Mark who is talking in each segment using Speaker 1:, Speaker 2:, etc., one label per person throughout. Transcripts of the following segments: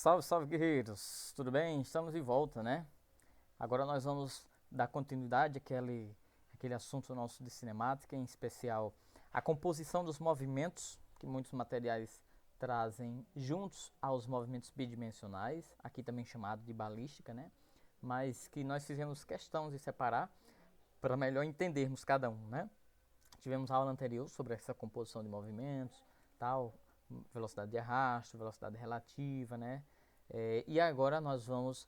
Speaker 1: Salve, salve guerreiros! Tudo bem? Estamos de volta, né? Agora nós vamos dar continuidade àquele assunto nosso de cinemática, em especial a composição dos movimentos que muitos materiais trazem juntos aos movimentos bidimensionais, aqui também chamado de balística, né? Mas que nós fizemos questão de separar para melhor entendermos cada um, né? Tivemos a aula anterior sobre essa composição de movimentos, tal, velocidade de arrasto, velocidade relativa, né? E agora nós vamos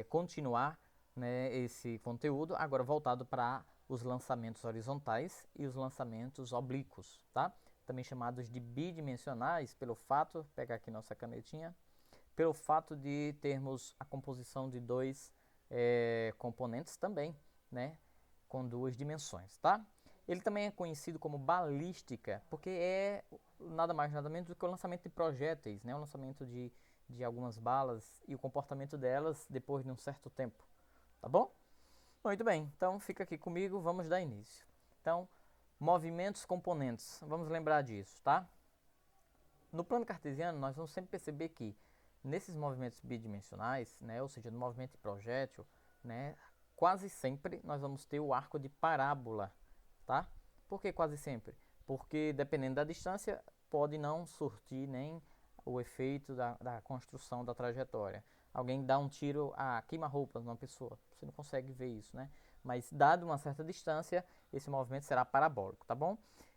Speaker 1: continuar, né, esse conteúdo, agora voltado para os lançamentos horizontais e os lançamentos oblíquos, tá? Também chamados de bidimensionais, pelo fato, pegar aqui nossa canetinha, pelo fato de termos a composição de dois componentes também, né, com duas dimensões, tá? Ele também é conhecido como balística, porque é nada mais nada menos do que o lançamento de projéteis, né? O lançamento de algumas balas e o comportamento delas depois de um certo tempo, tá bom? Muito bem, então fica aqui comigo, vamos dar início. Então, movimentos componentes, vamos lembrar disso, tá? No plano cartesiano, nós vamos sempre perceber que nesses movimentos bidimensionais, né, ou seja, no movimento de projétil, né, quase sempre nós vamos ter o arco de parábola, tá? Por que quase sempre? Porque dependendo da distância, pode não surtir nem o efeito da construção da trajetória. Alguém dá um tiro a queima-roupas numa pessoa, você não consegue ver isso, né? Mas dado uma certa distância, esse movimento será parabólico, tá bom?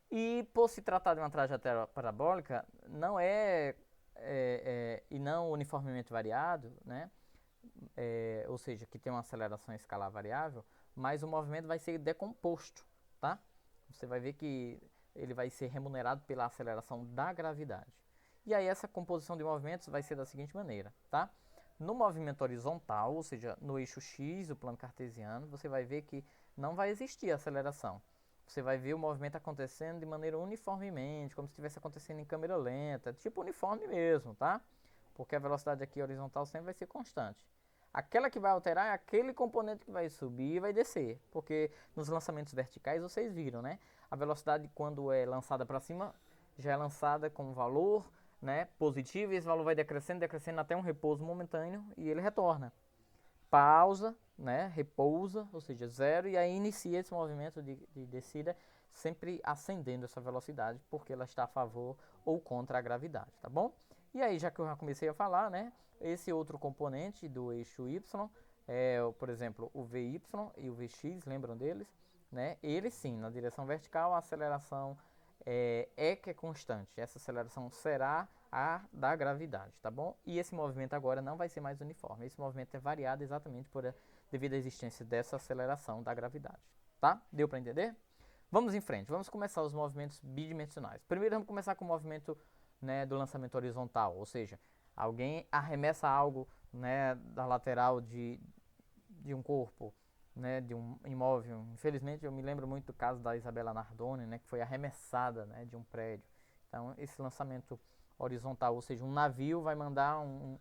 Speaker 1: E por se tratar de uma trajetória parabólica, não e não uniformemente variado, né? Ou seja, que tem uma aceleração escalar variável, mas o movimento vai ser decomposto, tá? Você vai ver que ele vai ser remunerado pela aceleração da gravidade. E aí essa composição de movimentos vai ser da seguinte maneira, tá? No movimento horizontal, ou seja, no eixo X, o plano cartesiano, você vai ver que não vai existir aceleração. Você vai ver o movimento acontecendo de maneira uniformemente, como se estivesse acontecendo em câmera lenta, tipo uniforme mesmo, tá? Porque a velocidade aqui horizontal sempre vai ser constante. Aquela que vai alterar é aquele componente que vai subir e vai descer, porque nos lançamentos verticais vocês viram, né? A velocidade quando é lançada para cima já é lançada com um valor, né, positivo, e esse valor vai decrescendo, decrescendo até um repouso momentâneo e ele retorna. Pausa, né, repousa, ou seja, zero, e aí inicia esse movimento de descida, sempre ascendendo essa velocidade, porque ela está a favor ou contra a gravidade, tá bom? E aí, já que eu já comecei a falar, né, esse outro componente do eixo Y, por exemplo, o Vy e o Vx, lembram deles? Né? Ele sim, na direção vertical, a aceleração que é constante. Essa aceleração será a da gravidade, tá bom? E esse movimento agora não vai ser mais uniforme. Esse movimento é variado exatamente devido à existência dessa aceleração da gravidade, tá? Deu para entender? Vamos em frente, vamos começar os movimentos bidimensionais. Primeiro vamos começar com o movimento, né, do lançamento horizontal, ou seja, alguém arremessa algo, né, da lateral de um corpo, né, de um imóvel. Infelizmente eu me lembro muito do caso da Isabela Nardoni, né, que foi arremessada, né, de um prédio. Então esse lançamento horizontal, ou seja, um navio vai mandar um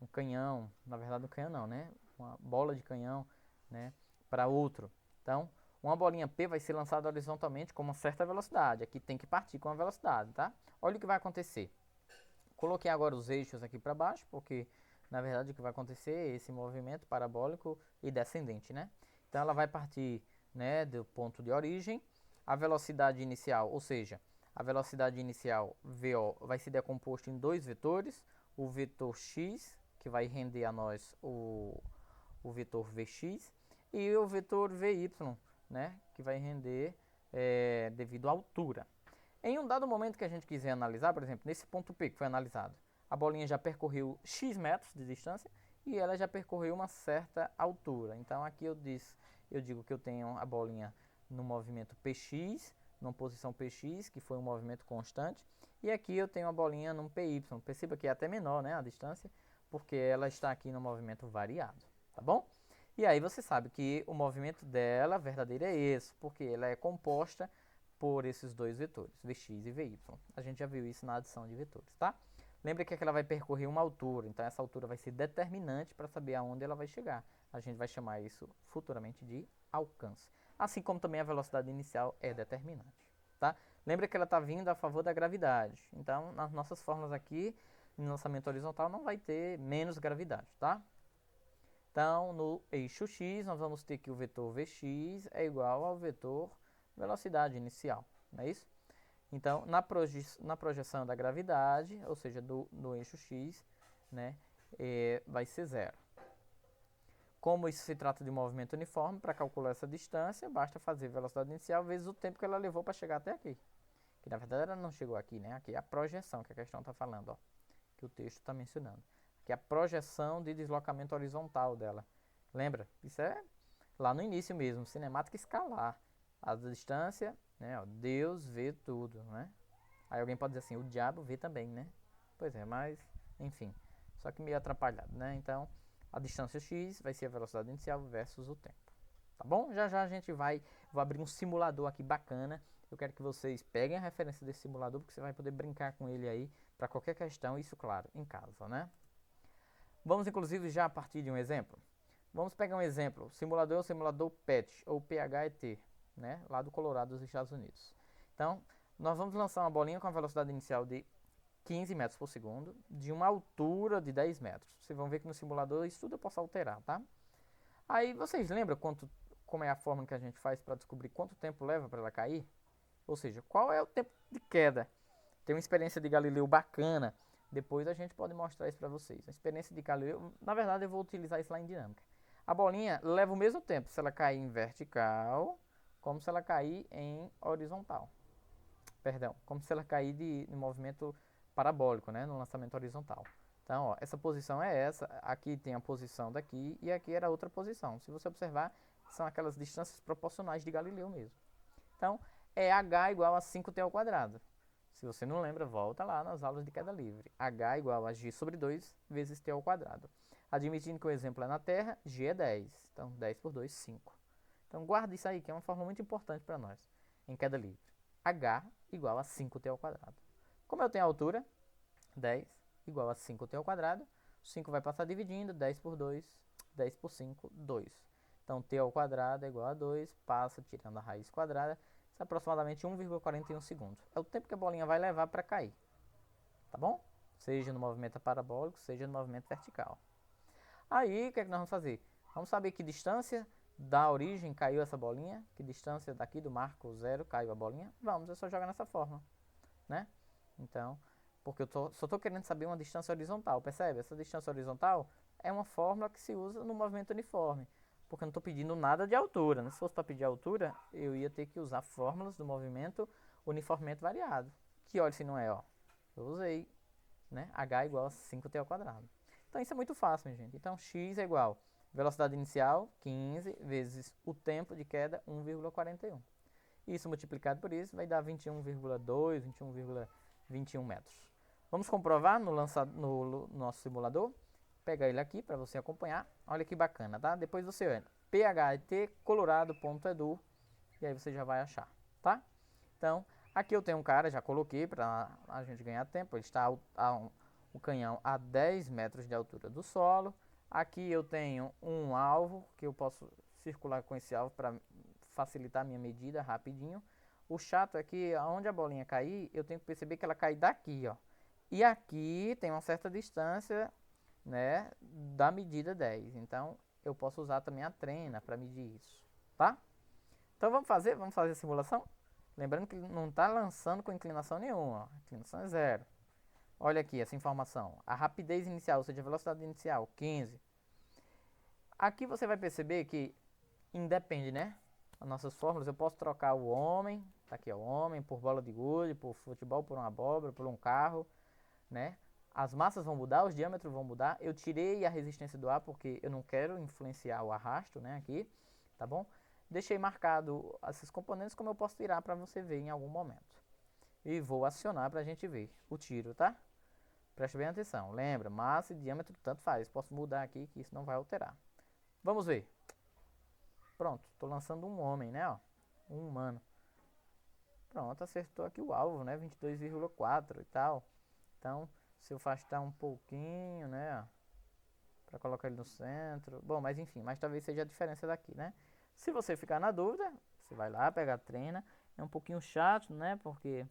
Speaker 1: canhão, na verdade um canhão não, né, uma bola de canhão, né, para outro. Então uma bolinha P vai ser lançada horizontalmente com uma certa velocidade. Aqui tem que partir com a velocidade, tá? Olha o que vai acontecer. Coloquei agora os eixos aqui para baixo, porque na verdade o que vai acontecer é esse movimento parabólico e descendente, né? Então ela vai partir, né, do ponto de origem, a velocidade inicial, ou seja, a velocidade inicial VO vai se decomposto em dois vetores, o vetor x, que vai render a nós o vetor Vx, e o vetor Vy, né, que vai render devido à altura. Em um dado momento que a gente quiser analisar, por exemplo, nesse ponto P que foi analisado, a bolinha já percorreu x metros de distância e ela já percorreu uma certa altura. Então aqui eu digo que eu tenho a bolinha no movimento px, numa posição px, que foi um movimento constante, e aqui eu tenho a bolinha num py. Perceba que é até menor, né, a distância, porque ela está aqui no movimento variado, tá bom? E aí você sabe que o movimento dela verdadeiro é esse, porque ela é composta por esses dois vetores, Vx e Vy. A gente já viu isso na adição de vetores, tá? Lembra que ela vai percorrer uma altura, então essa altura vai ser determinante para saber aonde ela vai chegar. A gente vai chamar isso futuramente de alcance. Assim como também a velocidade inicial é determinante, tá? Lembra que ela está vindo a favor da gravidade. Então, nas nossas fórmulas aqui, em lançamento horizontal não vai ter menos gravidade, tá? Então, no eixo x, nós vamos ter que o vetor Vx é igual ao vetor velocidade inicial, não é isso? Então, na projeção da gravidade, ou seja, no eixo x, né, vai ser zero. Como isso se trata de um movimento uniforme, para calcular essa distância, basta fazer velocidade inicial vezes o tempo que ela levou para chegar até aqui. Que na verdade ela não chegou aqui, né? Aqui é a projeção que a questão está falando, ó, que o texto está mencionando. Aqui é a projeção de deslocamento horizontal dela. Lembra? Isso é lá no início mesmo, cinemática escalar. A distância, né? Ó, Deus vê tudo, né? Aí alguém pode dizer assim, o diabo vê também, né? Pois é, mas enfim, só que meio atrapalhado, né? Então, a distância x vai ser a velocidade inicial versus o tempo. Tá bom? Já já a gente vou abrir um simulador aqui bacana. Eu quero que vocês peguem a referência desse simulador, porque você vai poder brincar com ele aí para qualquer questão, isso claro, em casa, né? Vamos inclusive já a partir de um exemplo. Vamos pegar um exemplo. O simulador é o simulador PET ou PHET, né? Lá do Colorado, dos Estados Unidos. Então, nós vamos lançar uma bolinha com a velocidade inicial de 15 metros por segundo, de uma altura de 10 metros. Vocês vão ver que no simulador isso tudo eu posso alterar, tá? Aí vocês lembram como é a forma que a gente faz para descobrir quanto tempo leva para ela cair? Ou seja, qual é o tempo de queda? Tem uma experiência de Galileu bacana. Depois a gente pode mostrar isso para vocês. A experiência de Galileu, na verdade eu vou utilizar isso lá em dinâmica. A bolinha leva o mesmo tempo se ela cair em vertical, como se ela cair em horizontal. Perdão, como se ela cair de movimento parabólico, né, no lançamento horizontal. Então, ó, essa posição é essa, aqui tem a posição daqui e aqui era outra posição. Se você observar, são aquelas distâncias proporcionais de Galileu mesmo. Então, é h igual a 5t ao quadrado. Se você não lembra, volta lá nas aulas de queda livre. h igual a g sobre 2 vezes t ao quadrado. Admitindo que o exemplo é na Terra, g é 10. Então, 10 por 2, 5. Então, guarda isso aí, que é uma fórmula muito importante para nós em queda livre. h igual a 5t ao quadrado. Como eu tenho a altura, 10 igual a 5t ao quadrado. 5 vai passar dividindo, 10 por 2, 10 por 5, 2. Então, t ao quadrado é igual a 2, passa tirando a raiz quadrada, isso é aproximadamente 1,41 segundos. É o tempo que a bolinha vai levar para cair, tá bom? Seja no movimento parabólico, seja no movimento vertical. Aí, o que é que nós vamos fazer? Vamos saber que distância da origem caiu essa bolinha, que distância daqui do marco zero caiu a bolinha. Vamos, é só jogar nessa forma, né? Então, porque eu só estou querendo saber uma distância horizontal, percebe? Essa distância horizontal é uma fórmula que se usa no movimento uniforme, porque eu não estou pedindo nada de altura, né? Se fosse para pedir altura, eu ia ter que usar fórmulas do movimento uniformemente variado, que olha se não é, ó, eu usei, né? H igual a 5t ao quadrado. Então isso é muito fácil, minha gente. Então x é igual velocidade inicial, 15, vezes o tempo de queda, 1,41. Isso multiplicado por isso vai dar 21,2, 21,21 metros. Vamos comprovar no nosso simulador. Pega ele aqui para você acompanhar. Olha que bacana, tá? Depois você entra phetcolorado.edu e aí você já vai achar, tá? Então, aqui eu tenho um cara, já coloquei para a gente ganhar tempo. Ele está o canhão a 10 metros de altura do solo. Aqui eu tenho um alvo que eu posso circular com esse alvo para facilitar a minha medida rapidinho. O chato é que aonde a bolinha cair, eu tenho que perceber que ela cai daqui, ó. E aqui tem uma certa distância, né, da medida 10. Então, eu posso usar também a trena para medir isso, tá? Então, vamos fazer a simulação? Lembrando que ele não está lançando com inclinação nenhuma, ó. A inclinação é zero. Olha aqui essa informação. A rapidez inicial, ou seja, a velocidade inicial, 15. Aqui você vai perceber que independe, né? As nossas fórmulas, eu posso trocar o homem, tá aqui ó, o homem por bola de gude, por futebol, por uma abóbora, por um carro, né? As massas vão mudar, os diâmetros vão mudar. Eu tirei a resistência do ar porque eu não quero influenciar o arrasto, né? Aqui, tá bom? Deixei marcado esses componentes como eu posso tirar para você ver em algum momento. E vou acionar para a gente ver o tiro, tá? Preste bem atenção. Lembra, massa e diâmetro tanto faz. Posso mudar aqui que isso não vai alterar. Vamos ver. Pronto, estou lançando um homem, né? Ó, um humano. Pronto, acertou aqui o alvo, né? 22,4 e tal. Então, se eu afastar um pouquinho, né? Para colocar ele no centro. Bom, mas enfim, mas talvez seja a diferença daqui, né? Se você ficar na dúvida, você vai lá, pega a treina. É um pouquinho chato, né? Porque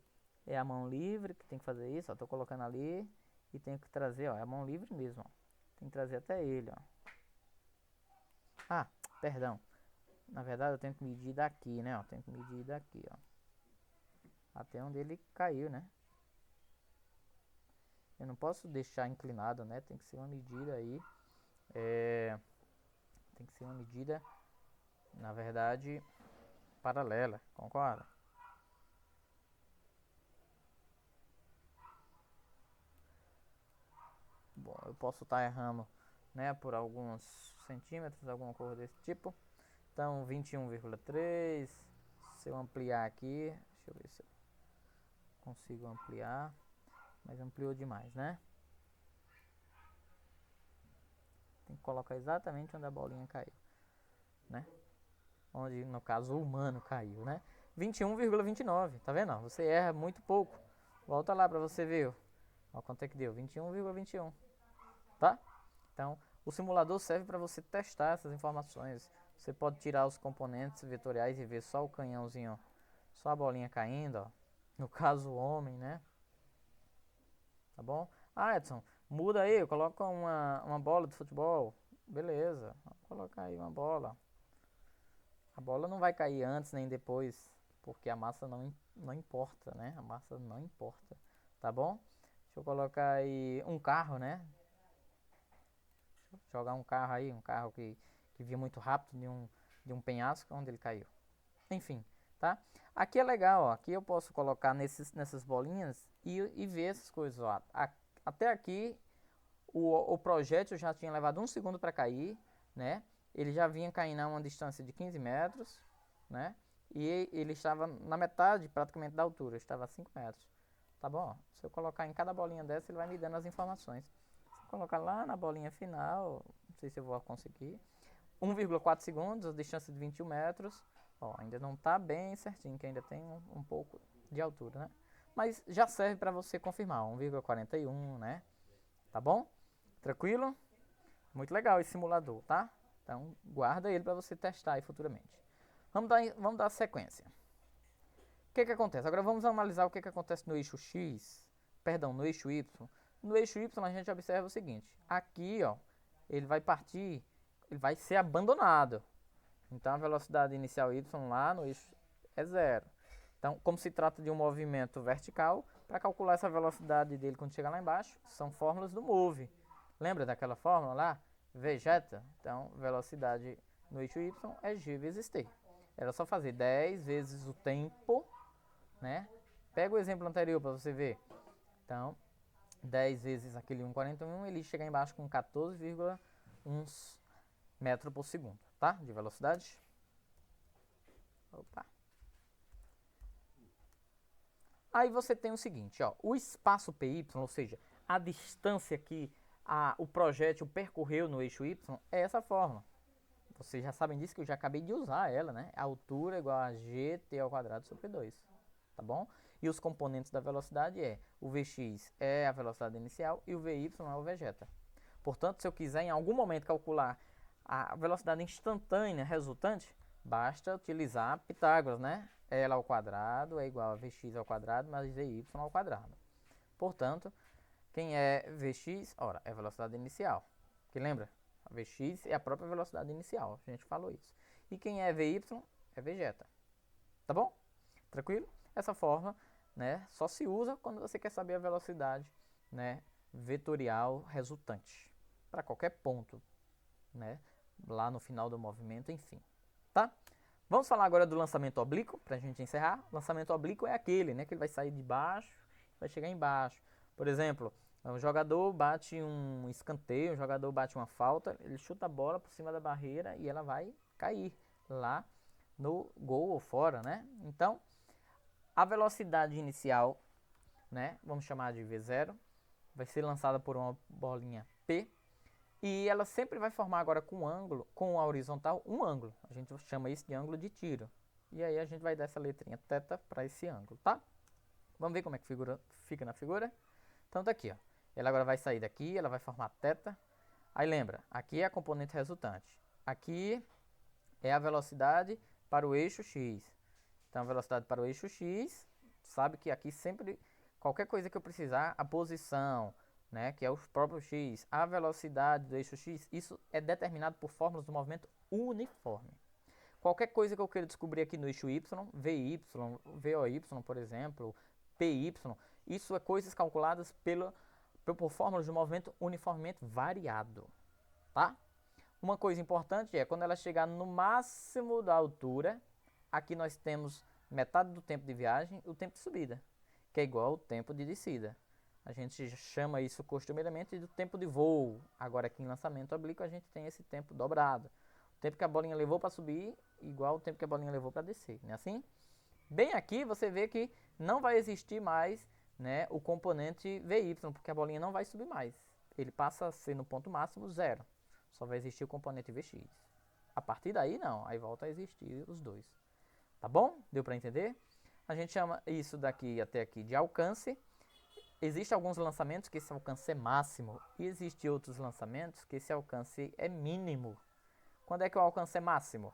Speaker 1: é a mão livre que tem que fazer isso. Ó, tô colocando ali. e tenho que trazer, ó, é a mão livre mesmo, ó. Tem que trazer até ele, ó. Ah, perdão. Na verdade eu tenho que medir daqui, né, ó. Tenho que medir daqui, ó. Até onde ele caiu, né. Eu não posso deixar inclinado, né. Tem que ser uma medida aí. Tem que ser uma medida, na verdade, paralela, concorda? Bom, eu posso estar errando, né, por alguns centímetros, alguma coisa desse tipo. Então, 21,3. Se eu ampliar aqui, deixa eu ver se eu consigo ampliar. Mas ampliou demais, né? Tem que colocar exatamente onde a bolinha caiu, né? Onde, no caso, o humano caiu, né? 21,29, tá vendo? Você erra muito pouco. Volta lá pra você ver. Ó, quanto é que deu? 21,21, tá? Então, o simulador serve para você testar essas informações. Você pode tirar os componentes vetoriais e ver só o canhãozinho, só a bolinha caindo, ó. No caso, o homem, né? Tá bom? Ah, Edson, muda aí, coloca uma bola de futebol. Beleza, vou colocar aí uma bola. A bola não vai cair antes nem depois, porque a massa não importa, né? A massa não importa, tá bom? Deixa eu colocar aí um carro, né? Jogar um carro aí, um carro que vinha muito rápido de um penhasco onde ele caiu. Enfim, tá? Aqui é legal, ó. Aqui eu posso colocar nessas bolinhas e ver essas coisas, ó. Até aqui o projétil já tinha levado 1 segundo para cair, né? Ele já vinha caindo a uma distância de 15 metros, né? E ele estava na metade praticamente da altura, estava a 5 metros. Tá bom? Se eu colocar em cada bolinha dessa, ele vai me dando as informações. Se eu colocar lá na bolinha final, não sei se eu vou conseguir. 1,4 segundos, a distância de 21 metros. Ó, ainda não está bem certinho, que ainda tem um pouco de altura, né? Mas já serve para você confirmar, 1,41, né? Tá bom? Tranquilo? Muito legal esse simulador, tá? Então guarda ele para você testar aí futuramente. Vamos dar sequência. O que acontece? Agora vamos analisar o que acontece no eixo X, perdão, no eixo Y. No eixo Y a gente observa o seguinte, aqui ó, ele vai partir, ele vai ser abandonado. Então a velocidade inicial y lá no eixo é zero. Então, como se trata de um movimento vertical, para calcular essa velocidade dele quando chegar lá embaixo, são fórmulas do move. Lembra daquela fórmula lá? Vegeta. Então, velocidade no eixo y é g vezes t. Era só fazer 10 vezes o tempo, né? Pega o exemplo anterior para você ver. Então, 10 vezes aquele 1,41, ele chega embaixo com 14,1 metros por segundo, tá? De velocidade. Opa. Aí você tem o seguinte, ó, o espaço PY, ou seja, a distância que o projétil percorreu no eixo Y é essa forma. Vocês já sabem disso que eu já acabei de usar ela, né? A altura é igual a gt ao quadrado sobre 2, tá bom? E os componentes da velocidade o Vx é a velocidade inicial e o Vy é o vegeta. Portanto, se eu quiser em algum momento calcular a velocidade instantânea resultante, basta utilizar Pitágoras, né? L ao quadrado é igual a Vx ao quadrado mais Vy ao quadrado. Portanto, quem é Vx? Ora, é a velocidade inicial. Que lembra? A Vx é a própria velocidade inicial. A gente falou isso. E quem é Vy? É vegeta. Tá bom? Tranquilo? Essa forma, né, só se usa quando você quer saber a velocidade, né, vetorial resultante. Para qualquer ponto, né? Lá no final do movimento, enfim. Tá? Vamos falar agora do lançamento oblíquo, pra gente encerrar. O lançamento oblíquo é aquele, né? Que ele vai sair de baixo, vai chegar embaixo. Por exemplo, o jogador bate um escanteio, o jogador bate uma falta, ele chuta a bola por cima da barreira e ela vai cair lá no gol ou fora, né? Então, a velocidade inicial, né? Vamos chamar de V0, vai ser lançada por uma bolinha P. E ela sempre vai formar agora com ângulo, com a horizontal, um ângulo. A gente chama isso de ângulo de tiro. E aí a gente vai dar essa letrinha θ para esse ângulo, tá? Vamos ver como é que fica na figura? Então tá aqui, ó. Ela agora vai sair daqui, ela vai formar θ. Aí lembra, aqui é a componente resultante. Aqui é a velocidade para o eixo x. Então a velocidade para o eixo x, sabe que aqui sempre, qualquer coisa que eu precisar, a posição, né, que é o próprio x, a velocidade do eixo x, isso é determinado por fórmulas do movimento uniforme. Qualquer coisa que eu queira descobrir aqui no eixo y, VY, VOY, por exemplo, PY, isso é coisas calculadas por fórmulas de movimento uniformemente variado, tá? Uma coisa importante é, quando ela chegar no máximo da altura, aqui nós temos metade do tempo de viagem e o tempo de subida, que é igual ao tempo de descida. A gente chama isso costumeiramente do tempo de voo. Agora aqui em lançamento oblíquo a gente tem esse tempo dobrado. O tempo que a bolinha levou para subir igual ao tempo que a bolinha levou para descer, não é assim? Bem aqui você vê que não vai existir mais, né, o componente VY, porque a bolinha não vai subir mais. Ele passa a ser no ponto máximo zero. Só vai existir o componente Vx. A partir daí não, aí volta a existir os dois. Tá bom? Deu para entender? A gente chama isso daqui até aqui de alcance. Existem alguns lançamentos que esse alcance é máximo e existem outros lançamentos que esse alcance é mínimo. Quando é que o alcance é máximo?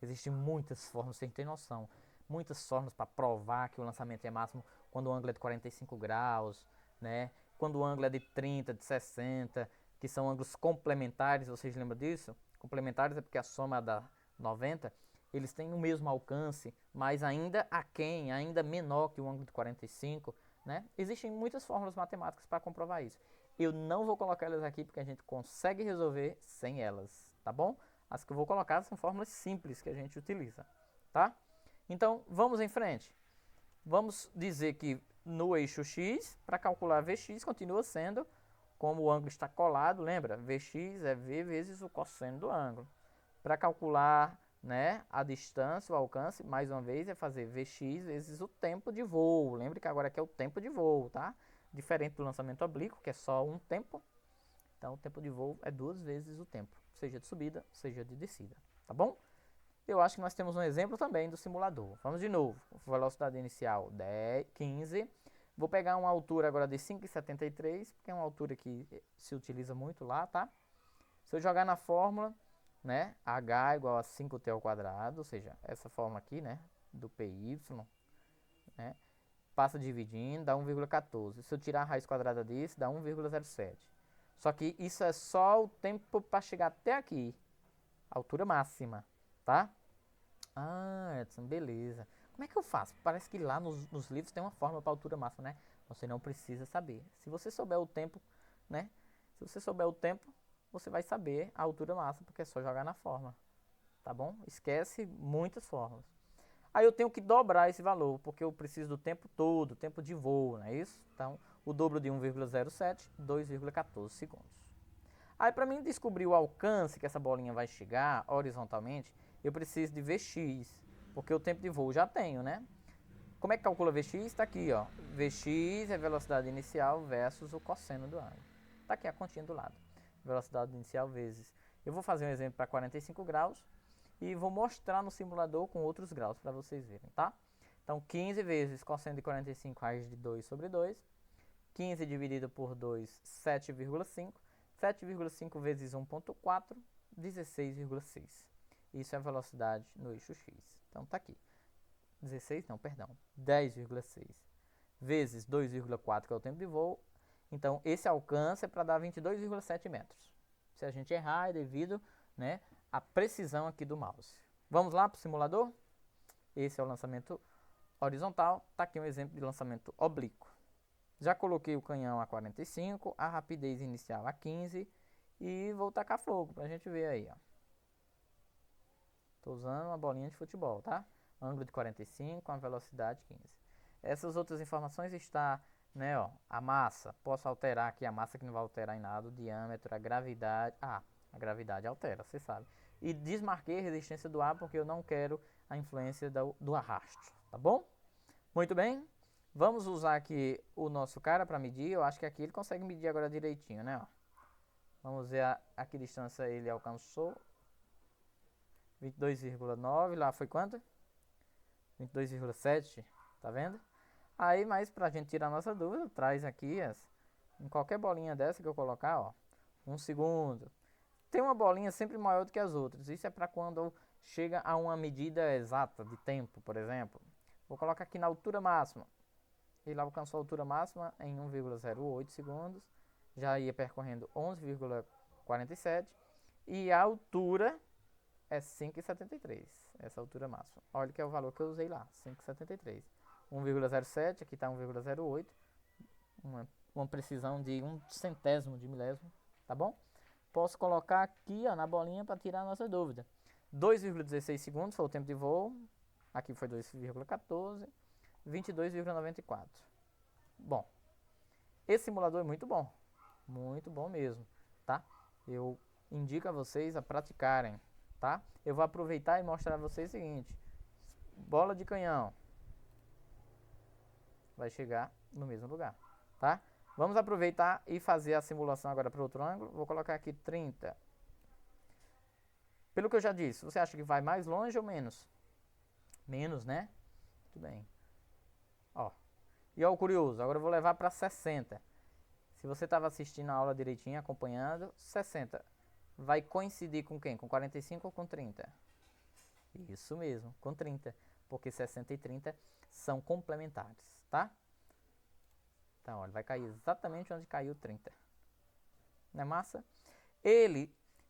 Speaker 1: Existem muitas formas, você tem noção, muitas formas para provar que o lançamento é máximo quando o ângulo é de 45 graus, né? Quando o ângulo é de 30, de 60, que são ângulos complementares, vocês lembram disso? Complementares é porque a soma dá 90, eles têm o mesmo alcance, mas ainda aquém, ainda menor que o ângulo de 45, né? Existem muitas fórmulas matemáticas para comprovar isso. Eu não vou colocar elas aqui porque a gente consegue resolver sem elas, tá bom? As que eu vou colocar são fórmulas simples que a gente utiliza, tá? Então, vamos em frente. Vamos dizer que no eixo x, para calcular Vx, continua sendo, como o ângulo está colado, lembra? Vx é V vezes o cosseno do ângulo. Para calcular, né, a distância, o alcance, mais uma vez, é fazer Vx vezes o tempo de voo. Lembre que agora aqui é o tempo de voo, tá? Diferente do lançamento oblíquo, que é só um tempo. Então, o tempo de voo é 2 vezes o tempo, seja de subida, seja de descida, tá bom? Eu acho que nós temos um exemplo também do simulador. Vamos de novo. Velocidade inicial 10, 15. Vou pegar uma altura agora de 5,73, porque é uma altura que se utiliza muito lá, tá? Se eu jogar na fórmula, né, h igual a 5t ao quadrado, ou seja, essa fórmula aqui, né, do PY, né, passa dividindo, dá 1,14. Se eu tirar a raiz quadrada disso, dá 1,07. Só que isso é só o tempo para chegar até aqui, altura máxima, tá? Ah, Edson, beleza. Como é que eu faço? Parece que lá nos livros tem uma fórmula para altura máxima, né? Você não precisa saber. Se você souber o tempo, né? Se você souber o tempo, você vai saber a altura máxima, porque é só jogar na fórmula, tá bom? Esquece muitas fórmulas. Aí eu tenho que dobrar esse valor, porque eu preciso do tempo todo, tempo de voo, não é isso? Então, o dobro de 1,07, 2,14 segundos. Aí, para mim descobrir o alcance que essa bolinha vai chegar horizontalmente, eu preciso de Vx, porque o tempo de voo já tenho, né? Como é que calcula Vx? Está aqui, ó. Vx é velocidade inicial versus o cosseno do ângulo. Está aqui a continha do lado. Velocidade inicial vezes. Eu vou fazer um exemplo para 45 graus e vou mostrar no simulador com outros graus para vocês verem, tá? Então, 15 vezes cosseno de 45 raiz de 2 sobre 2. 15 dividido por 2, 7,5. 7,5 vezes 1,4, 16,6. Isso é a velocidade no eixo x. Então tá aqui. 16 não, perdão. 10,6 vezes 2,4, que é o tempo de voo. Então esse alcance é para dar 22,7 metros. Se a gente errar é devido, né, à precisão aqui do mouse. Vamos lá para o simulador? Esse é o lançamento horizontal. Tá aqui um exemplo de lançamento oblíquo. Já coloquei o canhão a 45, a rapidez inicial a 15 e vou tacar fogo pra gente ver aí, ó. Tô usando uma bolinha de futebol, tá? Ângulo de 45, a velocidade 15. Essas outras informações está, né, ó, a massa. Posso alterar aqui a massa que não vai alterar em nada, o diâmetro, a gravidade. Ah, a gravidade altera, você sabe. E desmarquei a resistência do ar porque eu não quero a influência do arrasto, tá bom? Muito bem. Vamos usar aqui o nosso cara para medir. Eu acho que aqui ele consegue medir agora direitinho, né? Ó. Vamos ver a que distância ele alcançou. 22,9. Lá foi quanto? 22,7. Tá vendo? Aí, mas pra gente tirar a nossa dúvida, traz aqui em qualquer bolinha dessa que eu colocar, ó. 1 segundo. Tem uma bolinha sempre maior do que as outras. Isso é para quando chega a uma medida exata de tempo, por exemplo. Vou colocar aqui na altura máxima. Ele alcançou a altura máxima em 1,08 segundos. já ia percorrendo 11,47 e a altura é 5,73, essa altura máxima. Olha que é o valor que eu usei lá, 5,73. 1,07, aqui está 1,08, uma precisão de 1/100º de milésimo, tá bom? Posso colocar aqui, ó, na bolinha para tirar a nossa dúvida. 2,16 segundos foi o tempo de voo, aqui foi 2,14, 22,94. Bom, esse simulador é muito bom mesmo, tá? Eu indico a vocês a praticarem, tá? Eu vou aproveitar e mostrar a vocês o seguinte: bola de canhão vai chegar no mesmo lugar, tá? Vamos aproveitar e fazer a simulação agora para outro ângulo. Vou colocar aqui 30. Pelo que eu já disse, você acha que vai mais longe ou menos? Menos, né? Muito bem. Ó. E ó, o curioso, agora eu vou levar para 60. Se você estava assistindo a aula direitinho, acompanhando, 60 vai coincidir com quem? Com 45 ou com 30? Isso mesmo, com 30. Porque 60 e 30 são complementares, tá? Então, olha, vai cair exatamente onde caiu 30. Não é massa?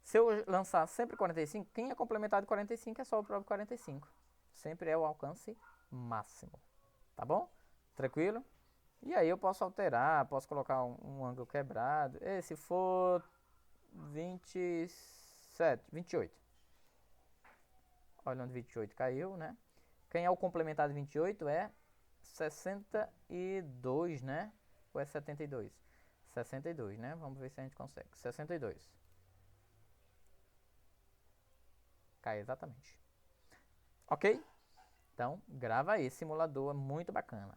Speaker 1: Se eu lançar sempre 45, quem é complementado de 45 é só o próprio 45. Sempre é o alcance máximo. Tá bom? Tranquilo? E aí eu posso alterar, posso colocar um ângulo quebrado. E se for 27, 28. Olha onde 28 caiu, né? Quem é o complementado de 28 é 62, né? Ou é 72? 62, né? Vamos ver se a gente consegue. 62. Cai exatamente. Ok? Então, grava aí, simulador, é muito bacana.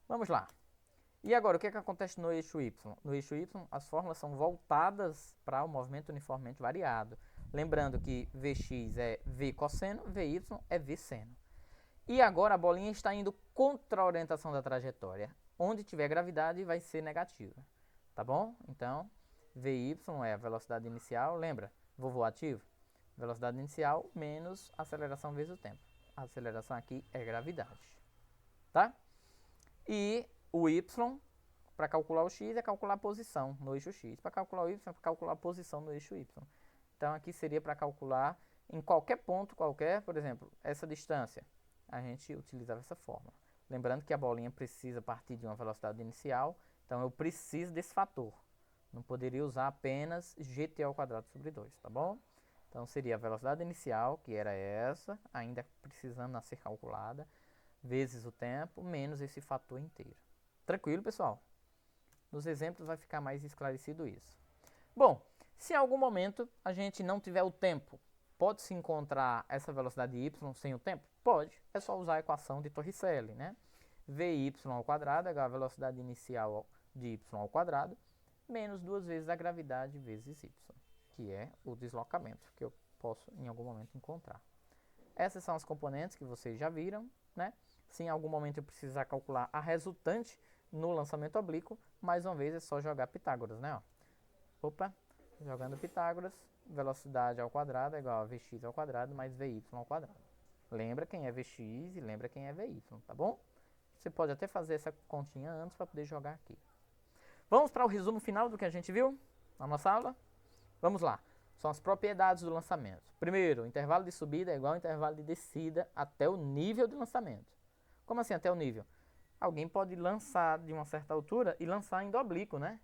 Speaker 1: Vamos lá. E agora, o que acontece no eixo Y? No eixo Y, as fórmulas são voltadas para o movimento uniformemente variado. Lembrando que Vx é V cosseno, Vy é V seno. E agora a bolinha está indo contra a orientação da trajetória. Onde tiver gravidade vai ser negativa. Tá bom? Então, Vy é a velocidade inicial. Lembra? Vou voar ativo. Velocidade inicial menos aceleração vezes o tempo. A aceleração aqui é gravidade. Tá? E o Y, para calcular o X, é calcular a posição no eixo X. Para calcular o Y, é para calcular a posição no eixo Y. Então, aqui seria para calcular em qualquer ponto, por exemplo, essa distância. A gente utilizava essa fórmula. Lembrando que a bolinha precisa partir de uma velocidade inicial, então eu preciso desse fator. Não poderia usar apenas gt ao quadrado sobre 2, tá bom? Então seria a velocidade inicial, que era essa, ainda precisando ser calculada, vezes o tempo, menos esse fator inteiro. Tranquilo, pessoal? Nos exemplos vai ficar mais esclarecido isso. Bom, se em algum momento a gente não tiver o tempo, pode-se encontrar essa velocidade y sem o tempo? Pode. É só usar a equação de Torricelli, né? Vy ao quadrado é igual a velocidade inicial de y ao quadrado, menos 2 vezes a gravidade vezes y, que é o deslocamento que eu posso em algum momento encontrar. Essas são as componentes que vocês já viram, né? Se em algum momento eu precisar calcular a resultante no lançamento oblíquo, mais uma vez é só jogar Pitágoras, né? Ó. Opa, jogando Pitágoras, velocidade ao quadrado é igual a Vx ao quadrado mais Vy ao quadrado. Lembra quem é Vx e lembra quem é Vy, tá bom? Você pode até fazer essa continha antes para poder jogar aqui. Vamos para o resumo final do que a gente viu na nossa aula? Vamos lá. São as propriedades do lançamento. Primeiro, o intervalo de subida é igual ao intervalo de descida até o nível de lançamento. Como assim até o nível? Alguém pode lançar de uma certa altura e lançar indo oblíquo, né?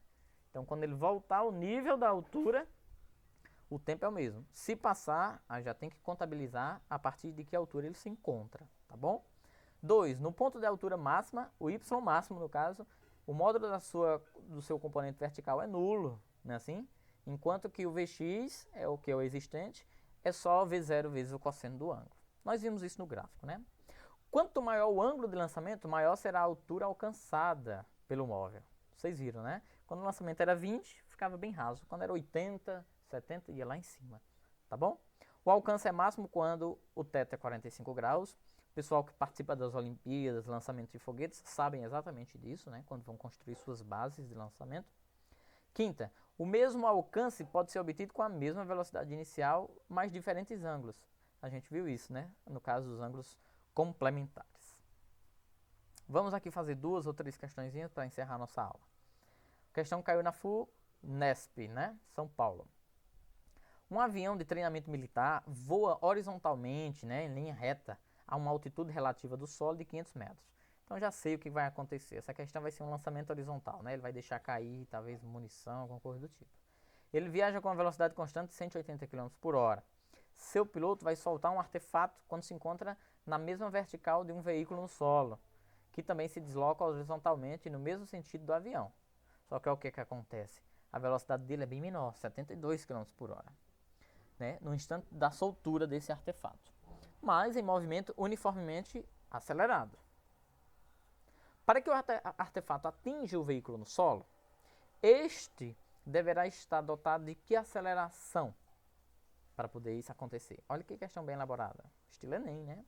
Speaker 1: Então, quando ele voltar ao nível da altura, o tempo é o mesmo. Se passar, aí já tem que contabilizar a partir de que altura ele se encontra, tá bom? 2. No ponto de altura máxima, o y máximo no caso, o módulo do seu componente vertical é nulo, não é assim? Enquanto que o Vx, é o que é o existente, é só V0 vezes o cosseno do ângulo. Nós vimos isso no gráfico, né? Quanto maior o ângulo de lançamento, maior será a altura alcançada pelo móvel. Vocês viram, né? Quando o lançamento era 20, ficava bem raso. Quando era 80, 70, ia lá em cima. Tá bom? O alcance é máximo quando o teto é 45 graus. O pessoal que participa das Olimpíadas, lançamento de foguetes, sabem exatamente disso, né? Quando vão construir suas bases de lançamento. Quinta, o mesmo alcance pode ser obtido com a mesma velocidade inicial, mas diferentes ângulos. A gente viu isso, né? No caso dos ângulos complementares. Vamos aqui fazer 2 ou 3 questõezinhas para encerrar nossa aula. A questão caiu na FU, Nesp, né? São Paulo. Um avião de treinamento militar voa horizontalmente, né, em linha reta, a uma altitude relativa do solo de 500 metros. Então já sei o que vai acontecer. Essa questão vai ser um lançamento horizontal, né? Ele vai deixar cair, talvez munição, alguma coisa do tipo. Ele viaja com uma velocidade constante de 180 km por hora. Seu piloto vai soltar um artefato quando se encontra na mesma vertical de um veículo no solo, que também se desloca horizontalmente no mesmo sentido do avião. Só que é o que acontece? A velocidade dele é bem menor, 72 km por hora, né? No instante da soltura desse artefato, mas em movimento uniformemente acelerado. Para que o artefato atinja o veículo no solo, este deverá estar dotado de que aceleração para poder isso acontecer? Olha que questão bem elaborada. Estilo Enem, né?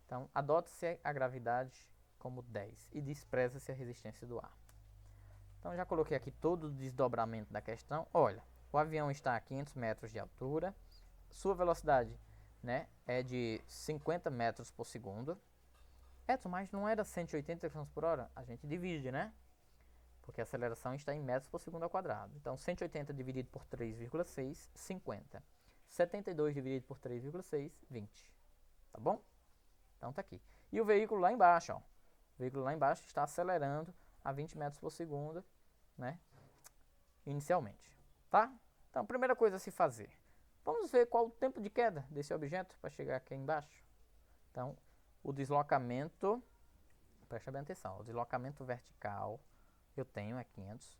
Speaker 1: Então, adota-se a gravidade como 10 e despreza-se a resistência do ar. Então, já coloquei aqui todo o desdobramento da questão. Olha, o avião está a 500 metros de altura, sua velocidade, né, é de 50 metros por segundo. Edson, mas não era 180 km por hora? A gente divide, né? Porque a aceleração está em metros por segundo ao quadrado. Então, 180 dividido por 3,6, 50. 72 dividido por 3,6, 20. Tá bom? Então tá aqui. E o veículo lá embaixo, ó. O veículo lá embaixo está acelerando a 20 metros por segundo, né? Inicialmente. Tá? Então, primeira coisa a se fazer. Vamos ver qual o tempo de queda desse objeto para chegar aqui embaixo. Então, o deslocamento, presta bem atenção, o deslocamento vertical eu tenho é 500,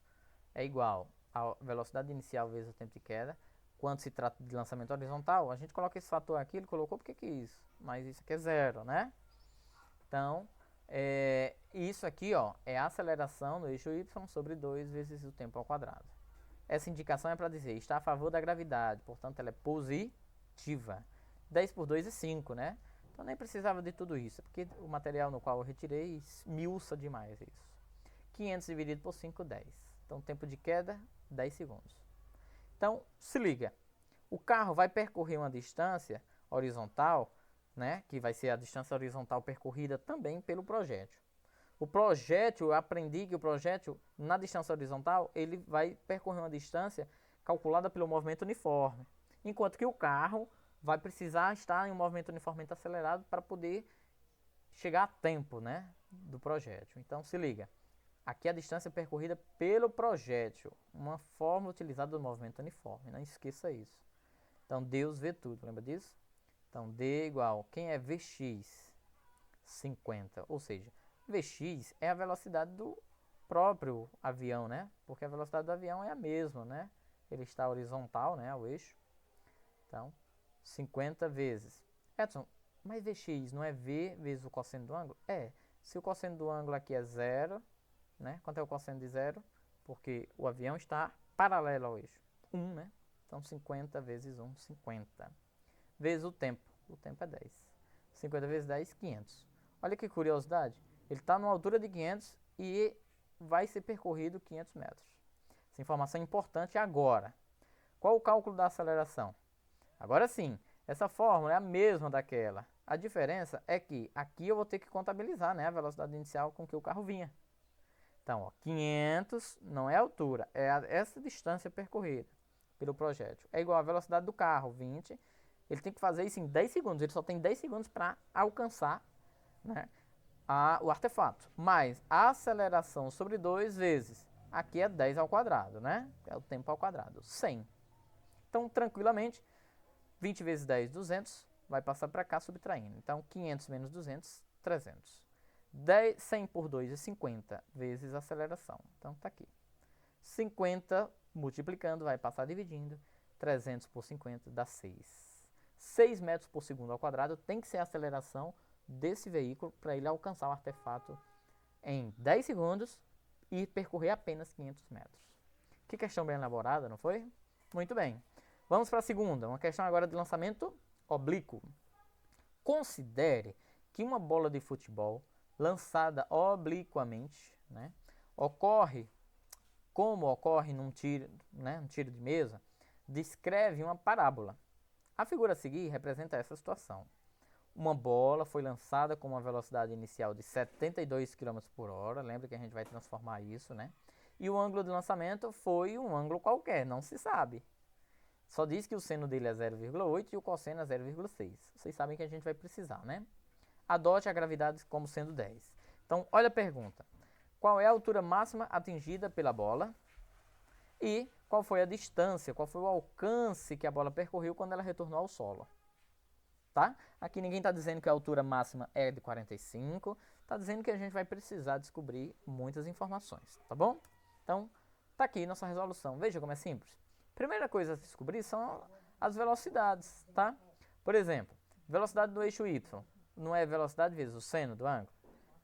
Speaker 1: é igual a velocidade inicial vezes o tempo de queda. Quando se trata de lançamento horizontal, a gente coloca esse fator aqui, ele colocou porque que isso, mas isso aqui é zero, né? Então, isso aqui, ó, é a aceleração no eixo y sobre 2 vezes o tempo ao quadrado. Essa indicação é para dizer, está a favor da gravidade, portanto ela é positiva. 10 por 2 é 5, né? Então nem precisava de tudo isso, porque o material no qual eu retirei esmiuça demais isso. 500 dividido por 5, 10. Então tempo de queda, 10 segundos. Então, se liga. O carro vai percorrer uma distância horizontal, né? Que vai ser a distância horizontal percorrida também pelo projétil. O projétil, eu aprendi que o projétil, na distância horizontal, ele vai percorrer uma distância calculada pelo movimento uniforme. Enquanto que o carro vai precisar estar em um movimento uniformemente acelerado para poder chegar a tempo, né, do projétil. Então, se liga. Aqui a distância percorrida pelo projétil, uma forma utilizada do movimento uniforme, não esqueça isso. Então, Deus vê tudo, lembra disso? Então, D igual, quem é Vx? 50, ou seja, Vx é a velocidade do próprio avião, né? Porque a velocidade do avião é a mesma, né? Ele está horizontal, né, ao eixo. Então, 50 vezes. Edson, mas Vx não é V vezes o cosseno do ângulo? É. Se o cosseno do ângulo aqui é zero, né? Quanto é o cosseno de zero? Porque o avião está paralelo ao eixo. 1, né? Então 50 vezes 1, 50. Vezes o tempo. O tempo é 10. 50 vezes 10, 500. Olha que curiosidade. Ele está numa altura de 500 e vai ser percorrido 500 metros. Essa informação é importante agora. Qual o cálculo da aceleração? Agora sim, essa fórmula é a mesma daquela. A diferença é que aqui eu vou ter que contabilizar, né, a velocidade inicial com que o carro vinha. Então, ó, 500 não é a altura, é essa distância percorrida pelo projétil. É igual à velocidade do carro, 20. Ele tem que fazer isso em 10 segundos. Ele só tem 10 segundos para alcançar, né, o artefato. Mas a aceleração sobre 2 vezes, aqui é 10 ao quadrado, né? É o tempo ao quadrado, 100. Então, tranquilamente, 20 vezes 10, 200, vai passar para cá subtraindo. Então, 500 menos 200, 300. 100 por 2 é 50 vezes a aceleração. Então tá aqui. 50 multiplicando, vai passar dividindo. 300 por 50 dá 6. 6 metros por segundo ao quadrado tem que ser a aceleração desse veículo para ele alcançar o artefato em 10 segundos e percorrer apenas 500 metros. Que questão bem elaborada, não foi? Muito bem. Vamos para a segunda. Uma questão agora de lançamento oblíquo. Considere que uma bola de futebol lançada obliquamente, né, ocorre num tiro, né, um tiro de mesa, descreve uma parábola. A figura a seguir representa essa situação. Uma bola foi lançada com uma velocidade inicial de 72 km por hora, lembra que a gente vai transformar isso, né? E o ângulo de lançamento foi um ângulo qualquer, não se sabe. Só diz que o seno dele é 0,8 e o cosseno é 0,6. Vocês sabem que a gente vai precisar, né? Adote a gravidade como sendo 10. Então, olha a pergunta. Qual é a altura máxima atingida pela bola? E qual foi a distância, qual foi o alcance que a bola percorreu quando ela retornou ao solo? Tá? Aqui ninguém está dizendo que a altura máxima é de 45, está dizendo que a gente vai precisar descobrir muitas informações, tá bom? Então, tá aqui nossa resolução. Veja como é simples. Primeira coisa a descobrir são as velocidades, tá? Por exemplo, velocidade do eixo y não é velocidade vezes o seno do ângulo?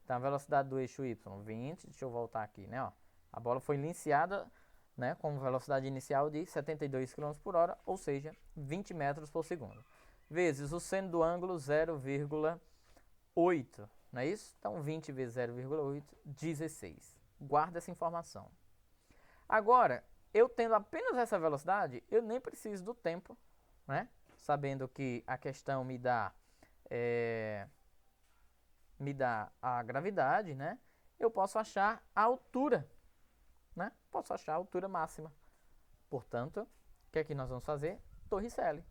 Speaker 1: Então, a velocidade do eixo y, 20, deixa eu voltar aqui, né? Ó, a bola foi iniciada, né, com velocidade inicial de 72 km por hora, ou seja, 20 metros por segundo. Vezes o seno do ângulo 0,8, não é isso? Então 20 vezes 0,8, 16. Guarda essa informação. Agora, eu tendo apenas essa velocidade, eu nem preciso do tempo, né? Sabendo que a questão me dá a gravidade, né? Eu posso achar a altura, né? Posso achar a altura máxima. Portanto, o que é que nós vamos fazer? Torricelli.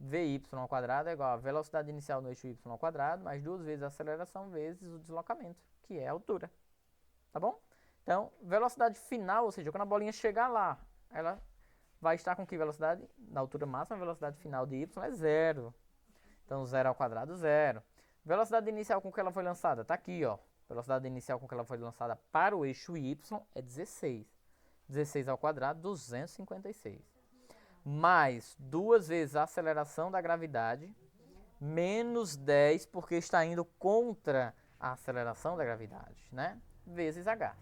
Speaker 1: Vy ao quadrado é igual a velocidade inicial no eixo y ao quadrado, mais 2 vezes a aceleração vezes o deslocamento, que é a altura. Tá bom? Então, velocidade final, ou seja, quando a bolinha chegar lá, ela vai estar com que velocidade? Na altura máxima, a velocidade final de y é zero. Então, 0 ao quadrado, zero. Velocidade inicial com que ela foi lançada, tá aqui, ó. Velocidade inicial com que ela foi lançada para o eixo y é 16. 16 ao quadrado, 256. Mais 2 vezes a aceleração da gravidade, menos 10, porque está indo contra a aceleração da gravidade, né? Vezes h.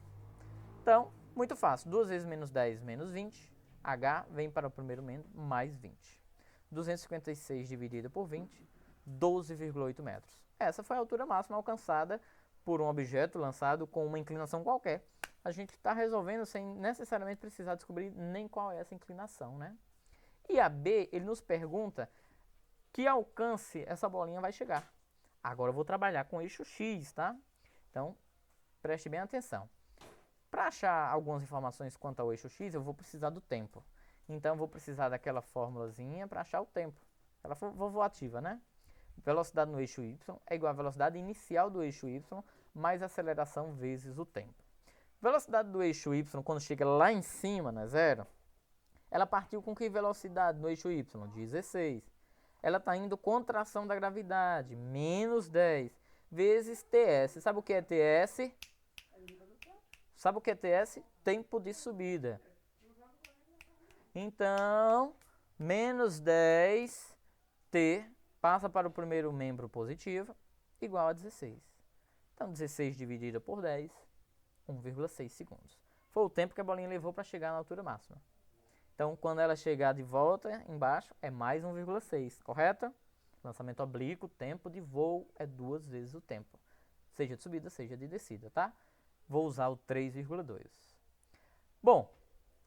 Speaker 1: Então, muito fácil. 2 vezes menos 10, menos 20. H vem para o primeiro membro, mais 20. 256 dividido por 20, 12,8 metros. Essa foi a altura máxima alcançada por um objeto lançado com uma inclinação qualquer. A gente está resolvendo sem necessariamente precisar descobrir nem qual é essa inclinação, né? E a B, ele nos pergunta que alcance essa bolinha vai chegar. Agora eu vou trabalhar com o eixo X, tá? Então, preste bem atenção. Para achar algumas informações quanto ao eixo X, eu vou precisar do tempo. Então, eu vou precisar daquela formulazinha para achar o tempo. Aquela vovoativa, né? Velocidade no eixo Y é igual à velocidade inicial do eixo Y mais aceleração vezes o tempo. Velocidade do eixo Y, quando chega lá em cima, né, zero, ela partiu com que velocidade no eixo Y? 16. Ela está indo contra a ação da gravidade, menos 10, vezes TS. Sabe o que é TS? Sabe o que é TS? Tempo de subida. Então, menos 10, T passa para o primeiro membro positivo, igual a 16. Então, 16 dividido por 10, 1,6 segundos. Foi o tempo que a bolinha levou para chegar na altura máxima. Então, quando ela chegar de volta embaixo, é mais 1,6, correto? Lançamento oblíquo, tempo de voo é 2 vezes o tempo. Seja de subida, seja de descida, tá? Vou usar o 3,2. Bom,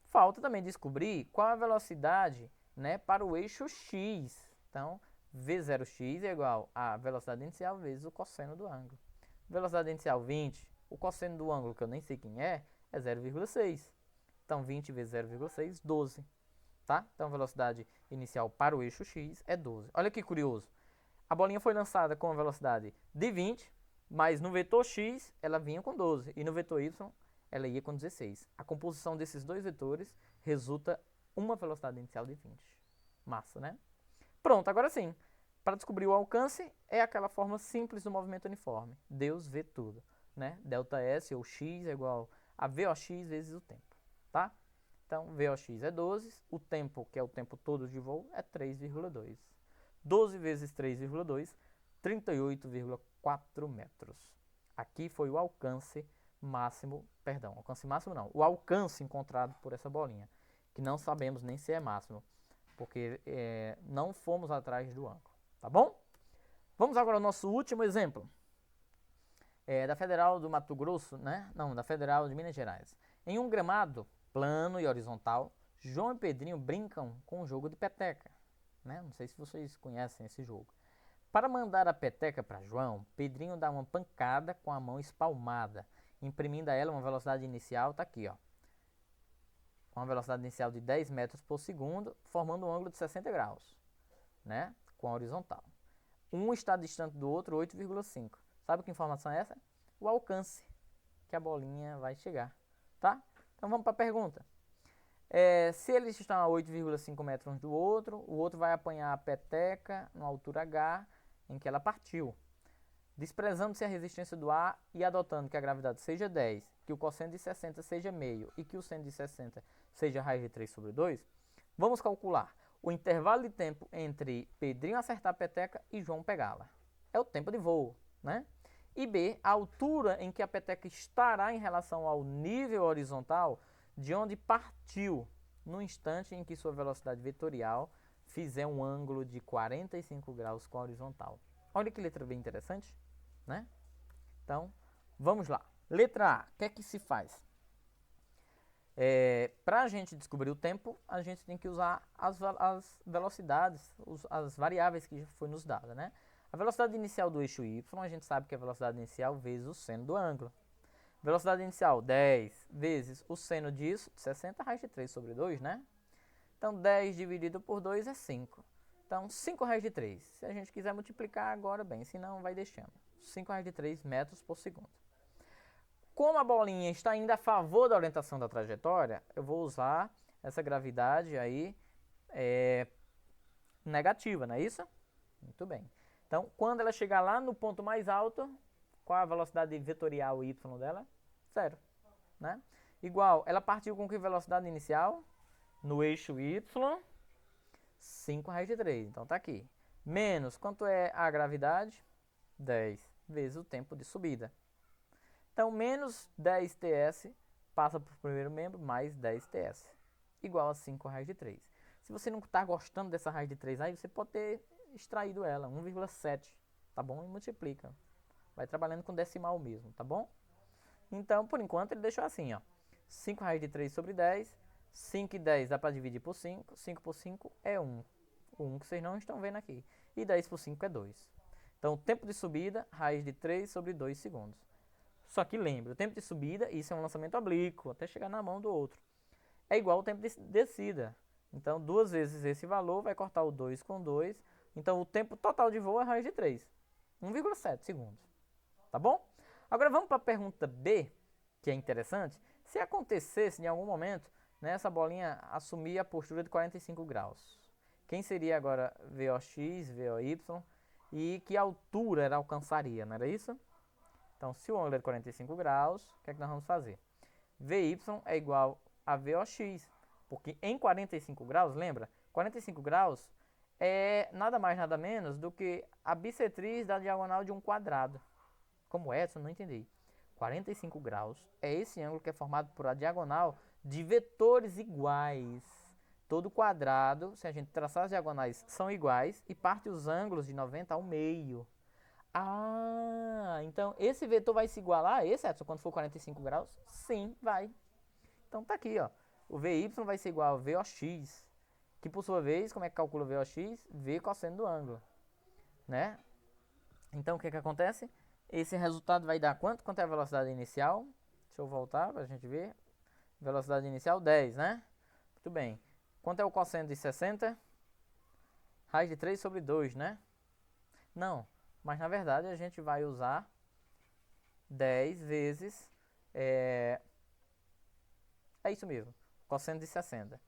Speaker 1: falta também descobrir qual a velocidade, né, para o eixo X. Então, V0x é igual a velocidade inicial vezes o cosseno do ângulo. Velocidade inicial 20, o cosseno do ângulo, que eu nem sei quem é 0,6. Então, 20 vezes 0,6, 12. Tá? Então, a velocidade inicial para o eixo X é 12. Olha que curioso. A bolinha foi lançada com a velocidade de 20, mas no vetor X ela vinha com 12. E no vetor Y ela ia com 16. A composição desses dois vetores resulta uma velocidade inicial de 20. Massa, né? Pronto, agora sim. Para descobrir o alcance, é aquela forma simples do movimento uniforme. Deus vê tudo. Né? Delta S ou X é igual a VOX vezes o tempo. Tá? Então, VOX é 12, o tempo, que é o tempo todo de voo, é 3,2. 12 vezes 3,2, 38,4 metros. Aqui foi o alcance máximo, perdão, alcance máximo não, o alcance encontrado por essa bolinha, que não sabemos nem se é máximo, porque não fomos atrás do ângulo, tá bom? Vamos agora ao nosso último exemplo. Da Federal do Mato Grosso, né? Não, da Federal de Minas Gerais. Em um gramado plano e horizontal, João e Pedrinho brincam com o jogo de peteca. Né? Não sei se vocês conhecem esse jogo. Para mandar a peteca para João, Pedrinho dá uma pancada com a mão espalmada, imprimindo a ela uma velocidade inicial, tá aqui, ó, com a velocidade inicial de 10 metros por segundo, formando um ângulo de 60 graus, né? Com a horizontal. Um está distante do outro 8,5. Sabe que informação é essa? O alcance que a bolinha vai chegar, tá? Então vamos para a pergunta. Se eles estão a 8,5 metros um do outro, o outro vai apanhar a peteca na altura H em que ela partiu. Desprezando-se a resistência do ar e adotando que a gravidade seja 10, que o cosseno de 60 seja meio e que o seno de 60 seja raiz de 3 sobre 2, vamos calcular o intervalo de tempo entre Pedrinho acertar a peteca e João pegá-la. É o tempo de voo, né? E B, a altura em que a peteca estará em relação ao nível horizontal de onde partiu no instante em que sua velocidade vetorial fizer um ângulo de 45 graus com a horizontal. Olha que letra bem interessante, né? Então, vamos lá. Letra A, o que é que se faz? Para a gente descobrir o tempo, a gente tem que usar as velocidades, as variáveis que já foi nos dada, né? A velocidade inicial do eixo y, a gente sabe que é a velocidade inicial vezes o seno do ângulo. Velocidade inicial, 10 vezes o seno disso, 60 raiz de 3 sobre 2, né? Então, 10 dividido por 2 é 5. Então, 5 raiz de 3. Se a gente quiser multiplicar agora, bem, se não, vai deixando. 5 raiz de 3 metros por segundo. Como a bolinha está indo a favor da orientação da trajetória, eu vou usar essa gravidade aí negativa, não é isso? Muito bem. Então, quando ela chegar lá no ponto mais alto, qual a velocidade vetorial y dela? 0, né? Igual, ela partiu com que velocidade inicial? No eixo y, 5 raiz de 3. Então, tá aqui. Menos, quanto é a gravidade? 10 vezes o tempo de subida. Então, menos 10 TS passa para o primeiro membro, mais 10 TS. Igual a 5 raiz de 3. Se você não está gostando dessa raiz de 3 aí, você pode ter extraído ela, 1,7. Tá bom? E multiplica. Vai trabalhando com decimal mesmo, tá bom? Então, por enquanto, ele deixou assim, ó. 5 raiz de 3 sobre 10. 5 e 10 dá para dividir por 5. 5 por 5 é 1. O 1 que vocês não estão vendo aqui. E 10 por 5 é 2. Então, o tempo de subida, raiz de 3 sobre 2 segundos. Só que lembre, o tempo de subida, isso é um lançamento oblíquo, até chegar na mão do outro. É igual ao tempo de descida. Então, 2 vezes esse valor vai cortar o 2 com 2. Então, o tempo total de voo é raiz de 3. 1,7 segundos. Tá bom? Agora, vamos para a pergunta B, que é interessante. Se acontecesse, em algum momento, né, essa bolinha assumir a postura de 45 graus. Quem seria agora VOX, VOY e que altura ela alcançaria, não era isso? Então, se o ângulo é de 45 graus, o que é que nós vamos fazer? VY é igual a VOX, porque em 45 graus, lembra? 45 graus é nada mais, nada menos do que a bissetriz da diagonal de um quadrado. Como é? Eu não entendi. 45 graus é esse ângulo que é formado por a diagonal de vetores iguais. Todo quadrado, se a gente traçar as diagonais, são iguais e parte os ângulos de 90 ao meio. Ah, então esse vetor vai se igualar a esse, Edson, quando for 45 graus? Sim, vai. Então tá aqui, ó. O VY vai ser igual a VOX, que por sua vez, como é que calcula o VOX? V cosseno do ângulo, né? Então o que que acontece? Esse resultado vai dar quanto? Quanto é a velocidade inicial? Deixa eu voltar para a gente ver. Velocidade inicial 10, né? Muito bem. Quanto é o cosseno de 60? Raiz de 3 sobre 2, né? Não, mas na verdade a gente vai usar 10 vezes... É isso mesmo, cosseno de 60.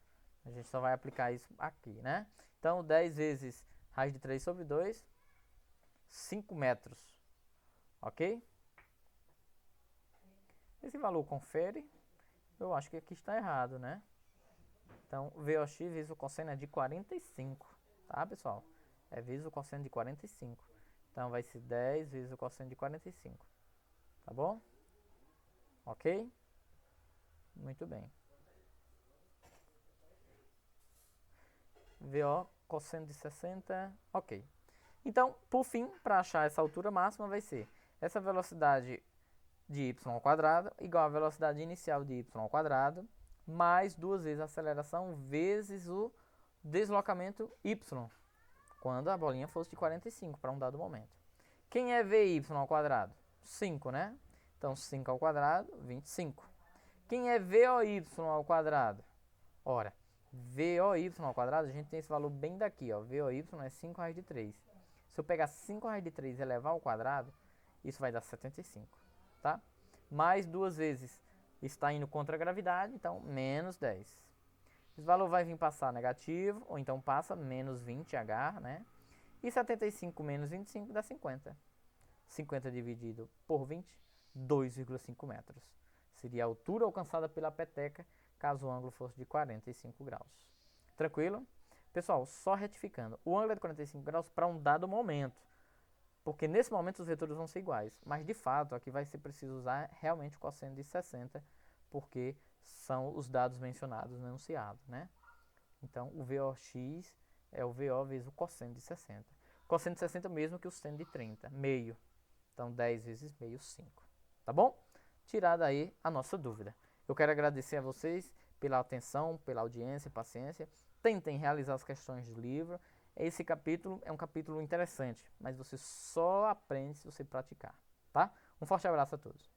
Speaker 1: A gente só vai aplicar isso aqui, né? Então 10 vezes raiz de 3 sobre 2, 5 metros. Ok? Esse valor confere. Eu acho que aqui está errado, né? Então, VOX vezes o cosseno é de 45. Tá, pessoal? É vezes o cosseno de 45. Então, vai ser 10 vezes o cosseno de 45. Tá bom? Ok? Muito bem. VO, cosseno de 60. Ok. Então, por fim, para achar essa altura máxima, vai ser essa velocidade de y ao quadrado igual a velocidade inicial de y ao quadrado mais 2 vezes a aceleração vezes o deslocamento y, quando a bolinha fosse de 45 para um dado momento. Quem é VY ao quadrado? 5, né? Então, 5 ao quadrado, 25. Quem é VOY ao quadrado? Ora, VOY ao quadrado, a gente tem esse valor bem daqui, ó. VOY é 5 raiz de 3. Se eu pegar 5 raiz de 3 e elevar ao quadrado, isso vai dar 75, tá? Mais duas vezes está indo contra a gravidade, então menos 10. Esse valor vai vir passar negativo, ou então passa menos 20H, né? E 75 menos 25 dá 50. 50 dividido por 20, 2,5 metros. Seria a altura alcançada pela peteca caso o ângulo fosse de 45 graus. Tranquilo? Pessoal, só retificando. O ângulo é de 45 graus para um dado momento. Porque nesse momento os vetores vão ser iguais. Mas de fato, aqui vai ser preciso usar realmente o cosseno de 60, porque são os dados mencionados no enunciado, né? Então, o VOX é o VO vezes o cosseno de 60. Cosseno de 60 é o mesmo que o seno de 30, meio. Então, 10 vezes meio, 5. Tá bom? Tirada aí a nossa dúvida. Eu quero agradecer a vocês pela atenção, pela audiência e paciência. Tentem realizar as questões do livro. Esse capítulo é um capítulo interessante, mas você só aprende se você praticar, tá? Um forte abraço a todos.